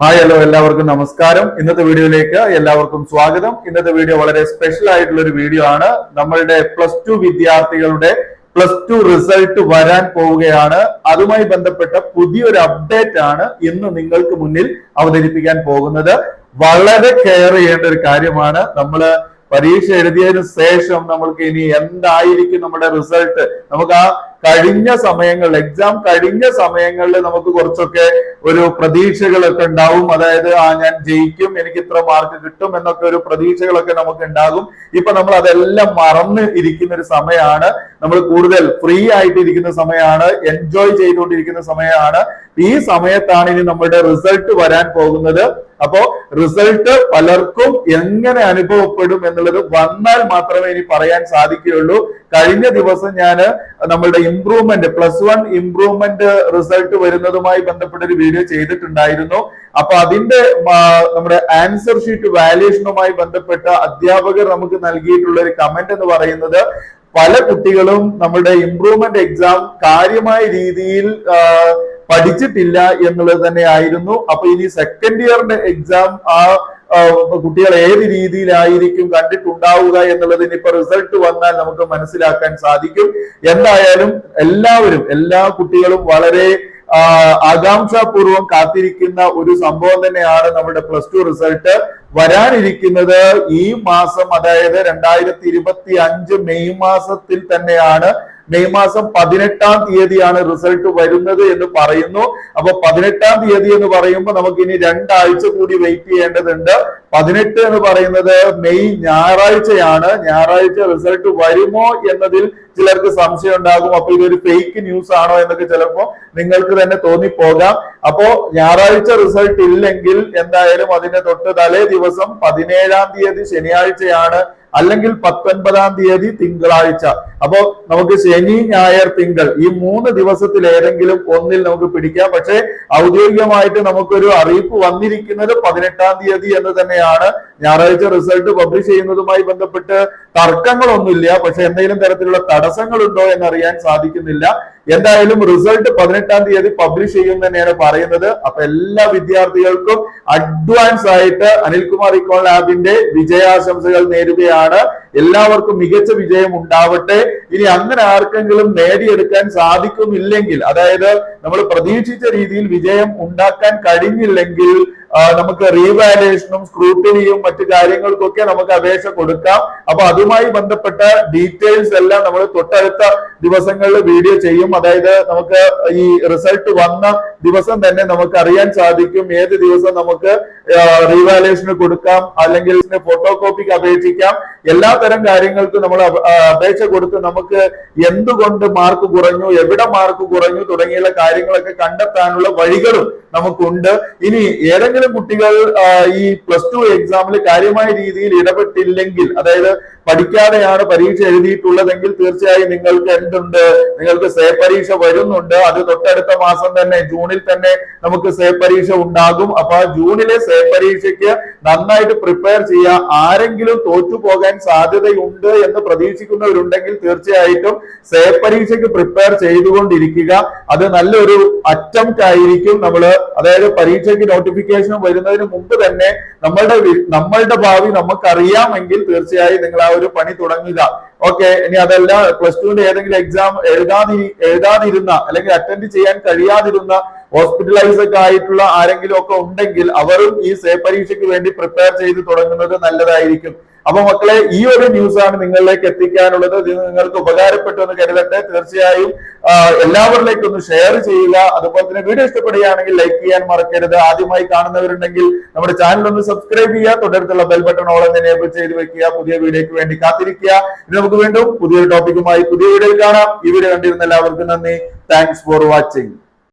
Hi hello എല്ലാവർക്കും നമസ്കാരം. ഇന്നത്തെ വീഡിയോയിലേക്ക് എല്ലാവർക്കും സ്വാഗതം. ഇന്നത്തെ വീഡിയോ വളരെ സ്പെഷ്യൽ ആയിട്ടുള്ള ഒരു വീഡിയോ ആണ്. നമ്മളുടെ +2 വിദ്യാർത്ഥികളുടെ +2 റിസൾട്ട് വരാൻ പോവുകയാണ്. അതുമായി ബന്ധപ്പെട്ട പുതിയൊരു അപ്ഡേറ്റ് ആണ് ഇന്ന് നിങ്ങൾക്ക് മുന്നിൽ അവതരിപ്പിക്കാൻ പോകുന്നത്. വളരെ കെയർ ചെയ്യേണ്ട ഒരു കാര്യമാണ്. നമ്മള് പരീക്ഷ എഴുതിയതിനു ശേഷം നമ്മൾക്ക് ഇനി എന്തായിരിക്കും നമ്മുടെ റിസൾട്ട്, നമുക്ക് ആ കഴിഞ്ഞ സമയങ്ങളിൽ എക്സാം കഴിഞ്ഞ സമയങ്ങളിൽ നമുക്ക് കുറച്ചൊക്കെ ഒരു പ്രതീക്ഷകളൊക്കെ ഉണ്ടാവും. അതായത് ഞാൻ ജയിക്കും, എനിക്ക് ഇത്ര മാർക്ക് കിട്ടും എന്നൊക്കെ ഒരു പ്രതീക്ഷകളൊക്കെ നമുക്ക് ഉണ്ടാകും. ഇപ്പൊ നമ്മൾ അതെല്ലാം മറന്ന് ഇരിക്കുന്ന ഒരു സമയമാണ്. നമ്മൾ കൂടുതൽ ഫ്രീ ആയിട്ട് ഇരിക്കുന്ന സമയമാണ്, എൻജോയ് ചെയ്തുകൊണ്ടിരിക്കുന്ന സമയമാണ്. ഈ സമയത്താണ് ഇനി നമ്മുടെ റിസൾട്ട് വരാൻ പോകുന്നത്. അപ്പോ റിസൾട്ട് പലർക്കും എങ്ങനെ അനുഭവപ്പെടും എന്നുള്ളത് വന്നാൽ മാത്രമേ ഇനി പറയാൻ സാധിക്കുകയുള്ളൂ. കഴിഞ്ഞ ദിവസം ഞാൻ നമ്മളുടെ ഇംപ്രൂവ്മെന്റ് +1 ഇംപ്രൂവ്മെന്റ് റിസൾട്ട് വരുന്നതുമായി ബന്ധപ്പെട്ട ഒരു വീഡിയോ ചെയ്തിട്ടുണ്ടായിരുന്നു. അപ്പൊ അതിന്റെ നമ്മുടെ ആൻസർ ഷീറ്റ് വാല്യുവേഷനുമായി ബന്ധപ്പെട്ട അധ്യാപകർ നമുക്ക് നൽകിയിട്ടുള്ള ഒരു കമന്റ് എന്ന് പറയുന്നത്, പല കുട്ടികളും നമ്മുടെ ഇംപ്രൂവ്മെന്റ് എക്സാം കാര്യമായ രീതിയിൽ പഠിച്ചിട്ടില്ല എന്നുള്ളത് തന്നെ ആയിരുന്നു. അപ്പൊ ഇനി സെക്കൻഡ് ഇയറിന്റെ എക്സാം കുട്ടികൾ ഏത് രീതിയിലായിരിക്കും കണ്ടിട്ടുണ്ടാവുക എന്നുള്ളത് ഇനിയിപ്പോ റിസൾട്ട് വന്നാൽ നമുക്ക് മനസ്സിലാക്കാൻ സാധിക്കും. എന്തായാലും എല്ലാ കുട്ടികളും വളരെ ആകാംക്ഷാപൂർവം കാത്തിരിക്കുന്ന ഒരു സംഭവം തന്നെയാണ് നമ്മുടെ +2 റിസൾട്ട് വരാനിരിക്കുന്നത്. ഈ മാസം, അതായത് 2025 മെയ് മാസത്തിൽ തന്നെയാണ്. മെയ് മാസം 18-ാം തീയതിയാണ് റിസൾട്ട് വരുന്നത് എന്ന് പറയുന്നു. അപ്പൊ 18-ാം തീയതി എന്ന് പറയുമ്പോൾ നമുക്ക് ഇനി 2 ആഴ്ച കൂടി വെയിറ്റ് ചെയ്യേണ്ടതുണ്ട്. 18 എന്ന് പറയുന്നത് മെയ് ഞായറാഴ്ചയാണ്. ഞായറാഴ്ച റിസൾട്ട് വരുമോ എന്നതിൽ ചിലർക്ക് സംശയം ഉണ്ടാകും. അപ്പൊ ഇതൊരു ഫേക്ക് ന്യൂസ് ആണോ എന്നൊക്കെ ചിലപ്പോ നിങ്ങൾക്ക് തന്നെ തോന്നിപ്പോകാം. അപ്പോ ഞായറാഴ്ച റിസൾട്ട് ഇല്ലെങ്കിൽ എന്തായാലും അതിന്റെ തൊട്ട് തലേ ദിവസം 17-ാം തീയതി ശനിയാഴ്ചയാണ്, അല്ലെങ്കിൽ 19-ാം തീയതി തിങ്കളാഴ്ച. അപ്പോ നമുക്ക് ശനി ഞായർ തിങ്കൾ ഈ 3 ദിവസത്തിൽ ഏതെങ്കിലും ഒന്നിൽ നമുക്ക് പിടിക്കാം. പക്ഷെ ഔദ്യോഗികമായിട്ട് നമുക്കൊരു അറിയിപ്പ് വന്നിരിക്കുന്നത് 18-ാം തീയതി എന്ന് തന്നെയാണ്. ഞായറാഴ്ച റിസൾട്ട് പബ്ലിഷ് ചെയ്യുന്നതുമായി ബന്ധപ്പെട്ട് തർക്കങ്ങളൊന്നുമില്ല, പക്ഷെ എന്തെങ്കിലും തരത്തിലുള്ള തടസ്സങ്ങളുണ്ടോ എന്നറിയാൻ സാധിക്കുന്നില്ല. എന്തായാലും റിസൾട്ട് 18-ാം തീയതി പബ്ലിഷ് ചെയ്യും തന്നെയാണ് പറയുന്നത്. അപ്പൊ എല്ലാ വിദ്യാർത്ഥികൾക്കും അഡ്വാൻസ് ആയിട്ട് അനിൽകുമാർ ഇക്കോൺ ലാബിന്റെ വിജയാശംസകൾ നേരുകയാണ്. എല്ലാവർക്കും മികച്ച വിജയം ഉണ്ടാവട്ടെ. ഇനി അങ്ങനെ ആർക്കെങ്കിലും നേടിയെടുക്കാൻ സാധിക്കുന്നില്ലെങ്കിൽ, അതായത് നമ്മൾ പ്രതീക്ഷിച്ച രീതിയിൽ വിജയം ഉണ്ടാക്കാൻ കഴിഞ്ഞില്ലെങ്കിൽ, നമുക്ക് റീവാലുവേഷനും സ്ക്രൂട്ടിനിയും മറ്റു കാര്യങ്ങൾക്കൊക്കെ നമുക്ക് അപേക്ഷ കൊടുക്കാം. അപ്പൊ അതുമായി ബന്ധപ്പെട്ട ഡീറ്റെയിൽസ് എല്ലാം നമ്മൾ തൊട്ടടുത്ത ദിവസങ്ങളിൽ വീഡിയോ ചെയ്യും. അതായത് നമുക്ക് ഈ റിസൾട്ട് വന്ന ദിവസം തന്നെ നമുക്ക് അറിയാൻ സാധിക്കും ഏത് ദിവസം നമുക്ക് റീവാലുവേഷന് കൊടുക്കാം, അല്ലെങ്കിൽ ഫോട്ടോ കോപ്പിക്ക് അപേക്ഷിക്കാം. എല്ലാ തരം കാര്യങ്ങൾക്കും നമ്മൾ അപേക്ഷ കൊടുത്ത് നമുക്ക് എന്തുകൊണ്ട് മാർക്ക് കുറഞ്ഞു, എവിടെ മാർക്ക് കുറഞ്ഞു തുടങ്ങിയുള്ള കാര്യങ്ങളൊക്കെ കണ്ടെത്താനുള്ള വഴികളും നമുക്കുണ്ട്. ഇനി ഏതെങ്കിലും കുട്ടികൾ ഈ +2 എക്സാമിൽ കാര്യമായ രീതിയിൽ ഇടപെട്ടില്ലെങ്കിൽ, അതായത് പഠിക്കാതെയാണ് പരീക്ഷ എഴുതിയിട്ടുള്ളതെങ്കിൽ, തീർച്ചയായും നിങ്ങൾക്ക് എന്തുണ്ട്, നിങ്ങൾക്ക് സേ പരീക്ഷ വരുന്നുണ്ട്. അത് തൊട്ടടുത്ത മാസം തന്നെ, ജൂണിൽ തന്നെ നമുക്ക് സേ പരീക്ഷ ഉണ്ടാകും. അപ്പൊ ആ ജൂണിലെ സേ പരീക്ഷയ്ക്ക് നന്നായിട്ട് പ്രിപ്പയർ ചെയ്യുക. ആരെങ്കിലും തോറ്റുപോകാൻ സാധ്യതയുണ്ട് എന്ന് പ്രതീക്ഷിക്കുന്നവരുണ്ടെങ്കിൽ തീർച്ചയായിട്ടും സേ പരീക്ഷയ്ക്ക് പ്രിപ്പയർ ചെയ്തുകൊണ്ടിരിക്കുക. അത് നല്ലൊരു അറ്റംപ്റ്റ് ആയിരിക്കും. അതായത് പരീക്ഷയ്ക്ക് നോട്ടിഫിക്കേഷൻ വരുന്നതിന് മുമ്പ് തന്നെ നമ്മളുടെ ഭാവി നമുക്കറിയാമെങ്കിൽ തീർച്ചയായും നിങ്ങൾ ആ ഒരു പണി തുടങ്ങുക. ഓക്കെ, ഇനി അതല്ല +2ന്റെ ഏതെങ്കിലും എക്സാം എഴുതാതിരുന്ന അല്ലെങ്കിൽ അറ്റൻഡ് ചെയ്യാൻ കഴിയാതിരുന്ന ഹോസ്പിറ്റലൈസ് ഒക്കെ ആയിട്ടുള്ള ആരെങ്കിലും ഒക്കെ ഉണ്ടെങ്കിൽ അവരും ഈ സേ പരീക്ഷയ്ക്ക് വേണ്ടി പ്രിപ്പയർ ചെയ്ത് തുടങ്ങുന്നത് നല്ലതായിരിക്കും. അപ്പൊ മക്കളെ, ഈ ഒരു ന്യൂസ് ആണ് നിങ്ങളിലേക്ക് എത്തിക്കാനുള്ളത്. ഇത് നിങ്ങൾക്ക് ഉപകാരപ്പെട്ടു എന്ന് കരുതട്ടെ. തീർച്ചയായും എല്ലാവരിലേക്കും ഒന്ന് ഷെയർ ചെയ്യുക. അതുപോലെ തന്നെ വീഡിയോ ഇഷ്ടപ്പെടുകയാണെങ്കിൽ ലൈക്ക് ചെയ്യാൻ മറക്കരുത്. ആദ്യമായി കാണുന്നവരുണ്ടെങ്കിൽ നമ്മുടെ ചാനൽ ഒന്ന് സബ്സ്ക്രൈബ് ചെയ്യുക. തൊട്ടടുത്തുള്ള ബെൽ ബട്ടൺ ഓൾ എന്ന് എനേബിൾ ചെയ്ത് വെക്കുക. പുതിയ വീഡിയോയ്ക്ക് വേണ്ടി കാത്തിരിക്കുക. ഇനി നമുക്ക് വീണ്ടും പുതിയൊരു ടോപ്പിക്കുമായി പുതിയ വീഡിയോയിൽ കാണാം. ഈ വീഡിയോ കണ്ടിരുന്ന എല്ലാവർക്കും നന്ദി. Thanks for watching.